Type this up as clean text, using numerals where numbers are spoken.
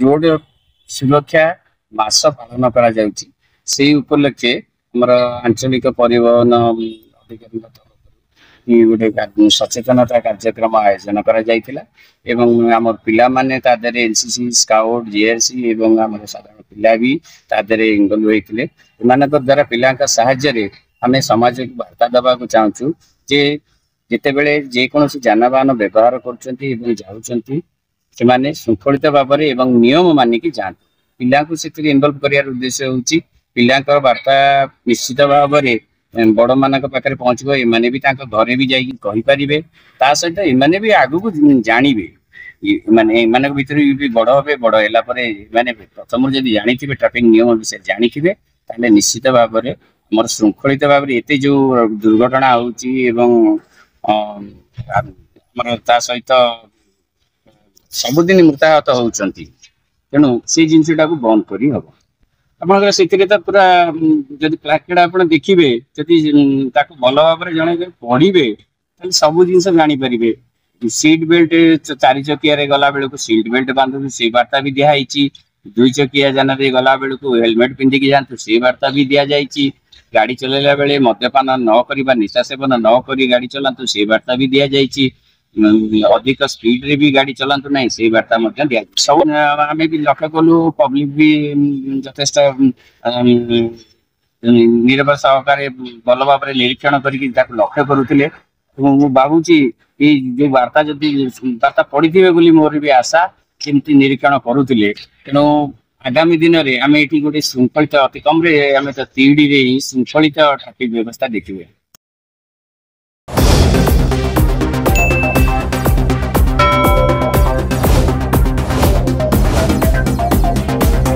Road सुरक्षा मास पालन करा जाउची सेही उपलक्षे हमर आंचलिक परिवहन अधिकारी कि गोटे सचेतनता कार्यक्रम आयोजन करा जाइथिला एवं हमर पिला माने ता देरे एनसीसी स्काउट जीआरसी एवं हमर साधारण पिला भी ता देरे इन्वॉल्व होइथिले एमानक द्वारा पिलांका सहाय्य रे हमें समाज को वार्ता दबा को चाहूछु जे जेते बेले जे कोनोसी जानवाहन व्यवहार करचंती एवं जाउचंती से शृंखलित भाव में नियम मानिक जाती पिला को इनवल्व कर उद्देश्य हूँ पिला वार्ता निश्चित भाव में बड़ मान पाखे पहुंचब एमाने भी घरे भी जापारे ता सहित एमाने भी आगु जानवे मान भर भी बड़ हे बड़ है प्रथम जब जानी ट्राफिक नियम विषय जानी निश्चित भाव में मोर श्रृंखलित भाव में एत जो दुर्घटना सहित सबुदिन मृताहत होती तेणु से जिनसा को बंद कर हम आप पूरा जब प्लाकेट आप देखिए जदि भल भाव में जड़े पढ़े सब जिन जानीपारे सीट बेल्ट चार चकिया गला बेलू सीट बेल्ट बांधु से वार्ता भी दिखाई दुई चकिया जान गला बेलू हेलमेट पिंधिकी जातु से वार्ता भी दि जाइए गाड़ी चलैला बेले मद्यपान न कर निशा सेवन न कर गाड़ी चलातु से वार्ता भी दि जाइए अधिक स्पीड रे भी गाड़ी चलातु ना से वार्ता दिया सब आम भी लक्ष्य कलु पब्लिक भी यथेष निरव सहकार भल भाव में निरीक्षण करके लक्ष्य करुले भावुची जो वार्ता जदि वार्ता पढ़ी मोर भी आशा केमती निरीक्षण करुले तेणु आगामी दिन में आम ये गोटे श्रृंखलित अति कम आम तो 3D रे श्रृंखलित ट्राफिक व्यवस्था देखिए।